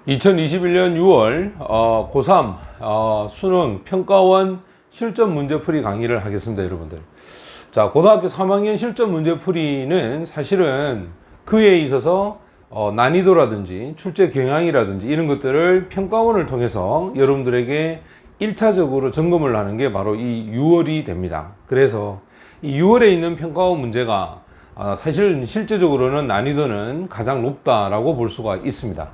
2021년 6월 고3 수능 평가원 실전 문제풀이 강의를 하겠습니다, 여러분들. 자, 고등학교 3학년 실전 문제풀이는 사실은 그에 있어서 난이도라든지 출제 경향이라든지 이런 것들을 평가원을 통해서 여러분들에게 1차적으로 점검을 하는 게 바로 이 6월이 됩니다. 그래서 이 6월에 있는 평가원 문제가 사실 실제적으로는 난이도는 가장 높다라고 볼 수가 있습니다.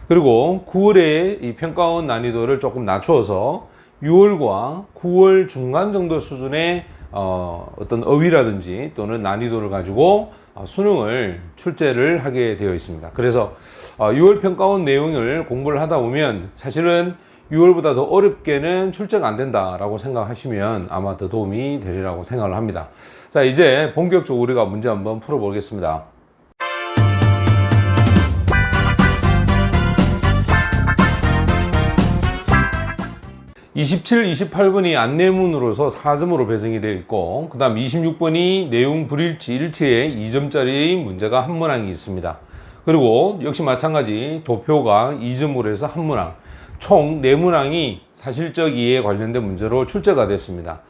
그리고 9월에 이 평가원 난이도를 조금 낮추어서 6월과 9월 중간 정도 수준의 어떤 어휘라든지 또는 난이도를 가지고 수능을 출제를 하게 되어 있습니다. 그래서 6월 평가원 내용을 공부를 하다 보면 사실은 6월보다 더 어렵게는 출제가 안 된다라고 생각하시면 아마 더 도움이 되리라고 생각을 합니다. 자, 이제 본격적으로 우리가 문제 한번 풀어보겠습니다. 27, 28번이 안내문으로서 4점으로 배정이 되어 있고, 그 다음 26번이 내용 불일치, 일치에 2점짜리 문제가 한 문항이 있습니다. 그리고 역시 마찬가지 도표가 2점으로 해서 한 문항, 총 4문항이 사실적 이해에 관련된 문제로 출제가 됐습니다.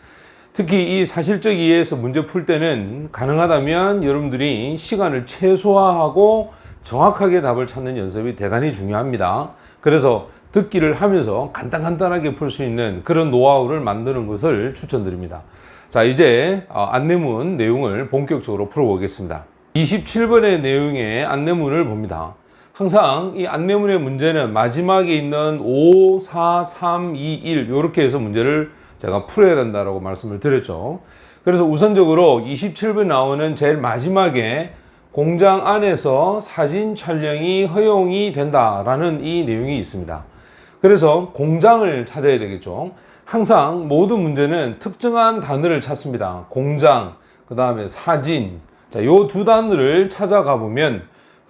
특히 이 사실적 이해에서 문제 풀 때는 가능하다면 여러분들이 시간을 최소화하고 정확하게 답을 찾는 연습이 대단히 중요합니다. 그래서 듣기를 하면서 간단하게 풀 수 있는 그런 노하우를 만드는 것을 추천드립니다. 자, 이제 안내문 내용을 본격적으로 풀어보겠습니다. 27번의 내용의 안내문을 봅니다. 항상 이 안내문의 문제는 마지막에 있는 5, 4, 3, 2, 1 이렇게 해서 문제를 제가 풀어야 된다고 말씀을 드렸죠. 그래서 우선적으로 27번 나오는 제일 마지막에 공장 안에서 사진 촬영이 허용이 된다라는 이 내용이 있습니다. 그래서 공장을 찾아야 되겠죠. 항상 모든 문제는 특정한 단어를 찾습니다. 공장, 그 다음에 사진. 자, 요 두 단어를 찾아가 보면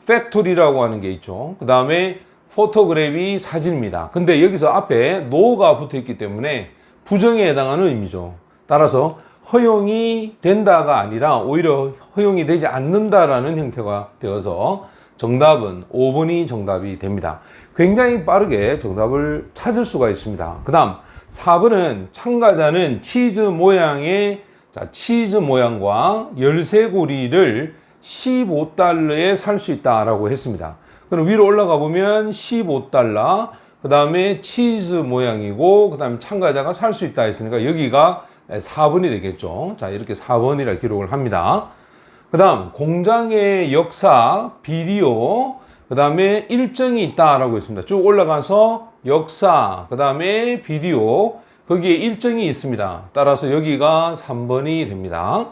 팩토리라고 하는 게 있죠. 그 다음에 포토그래피 사진입니다. 근데 여기서 앞에 no가 붙어 있기 때문에 부정에 해당하는 의미죠. 따라서 허용이 된다가 아니라 오히려 허용이 되지 않는다라는 형태가 되어서 정답은 5번이 정답이 됩니다. 굉장히 빠르게 정답을 찾을 수가 있습니다. 그 다음 4번은 참가자는 치즈 모양의 치즈 모양과 열쇠고리를 15달러에 살 수 있다라고 했습니다. 그럼 위로 올라가 보면 15달러, 그 다음에 치즈 모양이고, 그 다음에 참가자가 살 수 있다 했으니까 여기가 4번이 되겠죠. 자, 이렇게 4번이라 기록을 합니다. 그 다음 공장의 역사, 비디오, 그 다음에 일정이 있다라고 했습니다. 쭉 올라가서 역사, 그 다음에 비디오, 거기에 일정이 있습니다. 따라서 여기가 3번이 됩니다.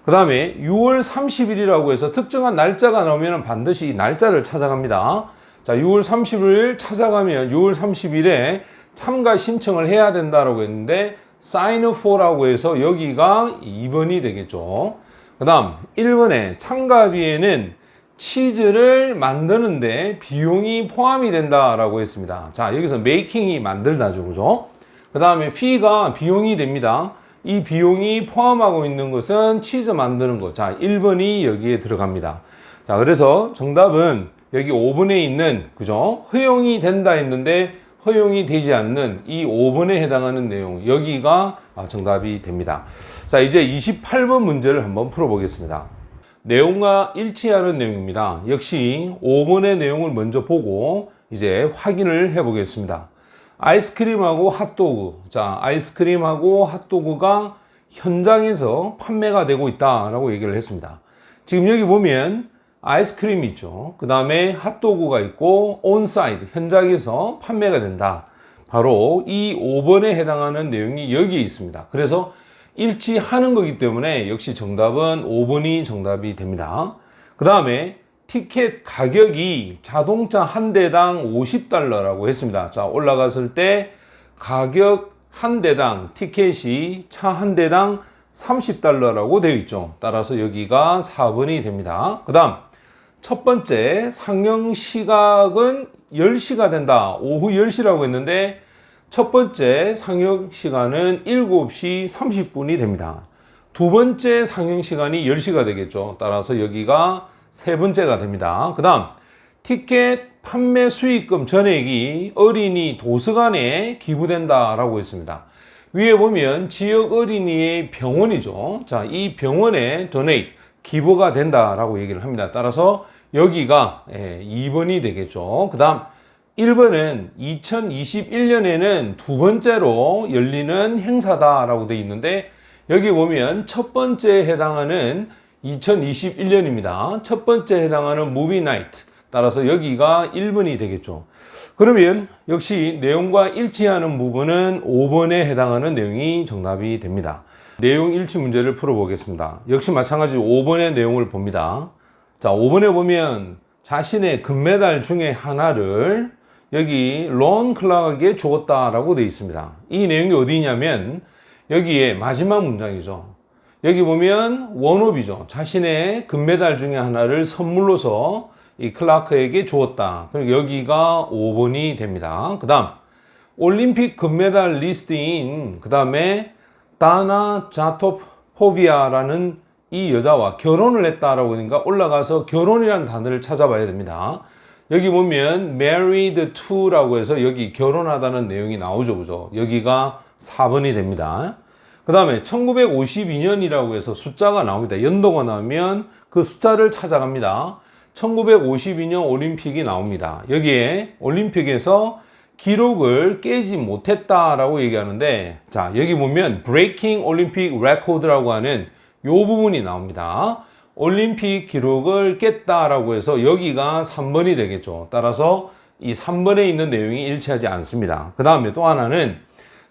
그 다음에 6월 30일이라고 해서 특정한 날짜가 나오면 반드시 이 날짜를 찾아갑니다. 자, 6월 30일 찾아가면 6월 30일에 참가 신청을 해야 된다라고 했는데 sign up for라고 해서 여기가 2번이 되겠죠. 그 다음 1번에 참가비에는 치즈를 만드는데 비용이 포함이 된다라고 했습니다. 자, 여기서 making이 만들다죠, 그죠? 그 다음에 fee가 비용이 됩니다. 이 비용이 포함하고 있는 것은 치즈 만드는 것. 자, 1번이 여기에 들어갑니다. 자, 그래서 정답은 여기 5번에 있는, 그죠? 허용이 된다 했는데 허용이 되지 않는 이 5번에 해당하는 내용, 여기가 정답이 됩니다. 자, 이제 28번 문제를 한번 풀어보겠습니다. 내용과 일치하는 내용입니다. 역시 5번의 내용을 먼저 보고 이제 확인을 해보겠습니다. 아이스크림하고 핫도그. 자, 아이스크림하고 핫도그가 현장에서 판매가 되고 있다라고 얘기를 했습니다. 지금 여기 보면 아이스크림이 있죠. 그 다음에 핫도그가 있고 온사이드, 현장에서 판매가 된다. 바로 이 5번에 해당하는 내용이 여기에 있습니다. 그래서 일치하는 거기 때문에 역시 정답은 5번이 정답이 됩니다. 그 다음에 티켓 가격이 자동차 한 대당 50달러라고 했습니다. 자, 올라갔을 때 가격 한 대당 티켓이 차 한 대당 30달러라고 되어 있죠. 따라서 여기가 4번이 됩니다. 그 다음 첫 번째 상영 시각은 10시가 된다. 오후 10시라고 했는데 첫 번째 상영 시간은 7시 30분이 됩니다. 두 번째 상영 시간이 10시가 되겠죠. 따라서 여기가 세 번째가 됩니다. 그 다음 티켓 판매 수익금 전액이 어린이 도서관에 기부된다라고 했습니다. 위에 보면 지역 어린이의 병원이죠. 자, 이 병원에 donate, 기부가 된다라고 얘기를 합니다. 따라서 여기가 2번이 되겠죠. 그 다음 1번은 2021년에는 두 번째로 열리는 행사다라고 되어 있는데 여기 보면 첫 번째에 해당하는 2021년입니다. 첫 번째에 해당하는 무비 나이트. 따라서 여기가 1번이 되겠죠. 그러면 역시 내용과 일치하는 부분은 5번에 해당하는 내용이 정답이 됩니다. 내용 일치 문제를 풀어보겠습니다. 역시 마찬가지로 5번의 내용을 봅니다. 자, 5번에 보면 자신의 금메달 중에 하나를 여기 론 클락에게 주었다라고 되어 있습니다. 이 내용이 어디냐면 여기에 마지막 문장이죠. 여기 보면 원업이죠. 자신의 금메달 중에 하나를 선물로서 이 클라크에게 주었다. 그럼 여기가 5번이 됩니다. 그 다음 올림픽 금메달 리스트인 그 다음에 다나 자토포비아라는 이 여자와 결혼을 했다라고 하니까 올라가서 결혼이라는 단어를 찾아봐야 됩니다. 여기 보면 married to라고 해서 여기 결혼하다는 내용이 나오죠. 그죠? 여기가 4번이 됩니다. 그 다음에 1952년이라고 해서 숫자가 나옵니다. 연도가 나오면 그 숫자를 찾아갑니다. 1952년 올림픽이 나옵니다. 여기에 올림픽에서 기록을 깨지 못했다라고 얘기하는데, 자, 여기 보면 breaking Olympic record라고 하는 요 부분이 나옵니다. 올림픽 기록을 깼다라고 해서 여기가 3번이 되겠죠. 따라서 이 3번에 있는 내용이 일치하지 않습니다. 그 다음에 또 하나는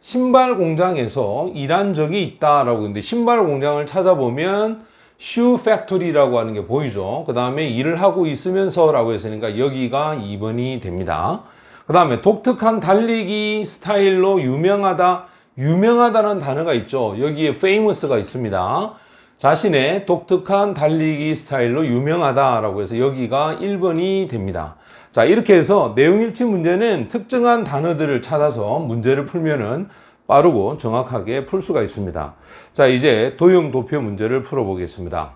신발 공장에서 일한 적이 있다라고 했는데 신발 공장을 찾아보면 shoe factory라고 하는 게 보이죠. 그 다음에 일을 하고 있으면서 라고 했으니까 여기가 2번이 됩니다. 그 다음에 독특한 달리기 스타일로 유명하다는 단어가 있죠. 여기에 famous가 있습니다. 자신의 독특한 달리기 스타일로 유명하다라고 해서 여기가 1번이 됩니다. 자, 이렇게 해서 내용일치 문제는 특정한 단어들을 찾아서 문제를 풀면은 빠르고 정확하게 풀 수가 있습니다. 자, 이제 도형 도표 문제를 풀어보겠습니다.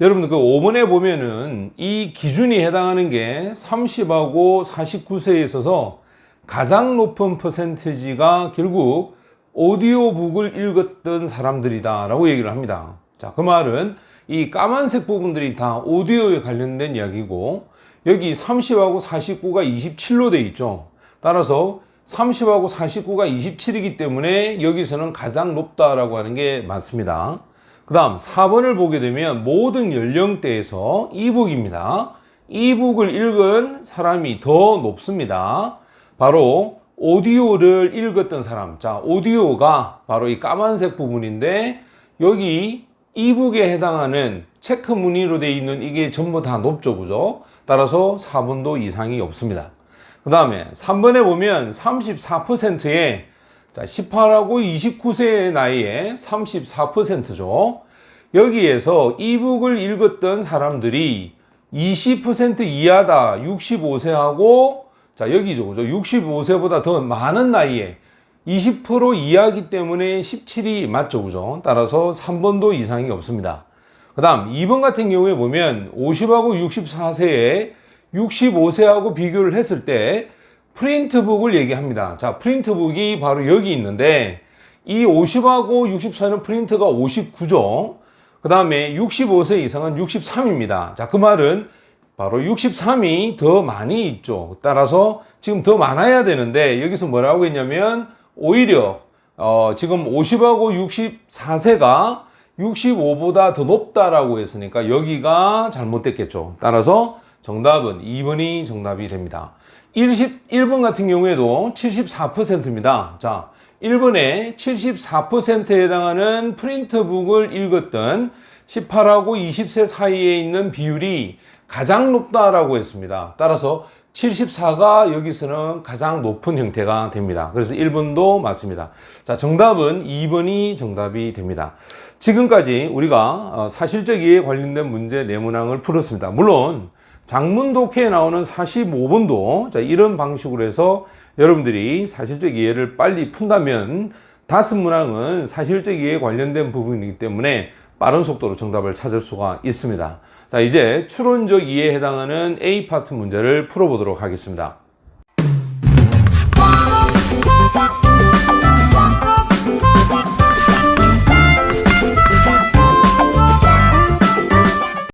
여러분들 그 5번에 보면은 이 기준이 해당하는 게 30하고 49세에 있어서 가장 높은 퍼센티지가 결국 오디오북을 읽었던 사람들이다 라고 얘기를 합니다. 자, 그 말은 이 까만색 부분들이 다 오디오에 관련된 이야기고 여기 30하고 49가 27로 돼 있죠. 따라서 30하고 49가 27이기 때문에 여기서는 가장 높다라고 하는 게 맞습니다. 그 다음 4번을 보게 되면 모든 연령대에서 이북입니다. 이북을 읽은 사람이 더 높습니다. 바로 오디오를 읽었던 사람. 자, 오디오가 바로 이 까만색 부분인데 여기 이북에 해당하는 체크 무늬로 되어 있는 이게 전부 다 높죠. 그죠? 따라서 4번도 이상이 없습니다. 그 다음에 3번에 보면 34%의 18하고 29세의 나이에 34%죠. 여기에서 이북을 읽었던 사람들이 20% 이하다. 65세하고 자, 여기죠. 그죠? 65세보다 더 많은 나이에 20% 이하기 때문에 17이 맞죠. 그죠? 따라서 3번도 이상이 없습니다. 그 다음 2번 같은 경우에 보면 50하고 64세에 65세하고 비교를 했을 때 프린트북을 얘기합니다. 자, 프린트북이 바로 여기 있는데 이 50하고 64는 프린트가 59죠. 그 다음에 65세 이상은 63입니다. 자, 그 말은 바로 63이 더 많이 있죠. 따라서 지금 더 많아야 되는데 여기서 뭐라고 했냐면 오히려 지금 50하고 64세가 65보다 더 높다라고 했으니까 여기가 잘못됐겠죠. 따라서 정답은 2번이 정답이 됩니다. 1번 같은 경우에도 74%입니다. 자, 1번에 74%에 해당하는 프린트북을 읽었던 18하고 20세 사이에 있는 비율이 가장 높다라고 했습니다. 따라서 74가 여기서는 가장 높은 형태가 됩니다. 그래서 1번도 맞습니다. 자, 정답은 2번이 정답이 됩니다. 지금까지 우리가 사실적 이해에 관련된 문제 네모낭을 풀었습니다. 물론 장문 독해에 나오는 45번도 자, 이런 방식으로 해서 여러분들이 사실적 이해를 빨리 푼다면 다섯 문항은 사실적 이해에 관련된 부분이기 때문에 빠른 속도로 정답을 찾을 수가 있습니다. 자, 이제 추론적 이해에 해당하는 A 파트 문제를 풀어보도록 하겠습니다.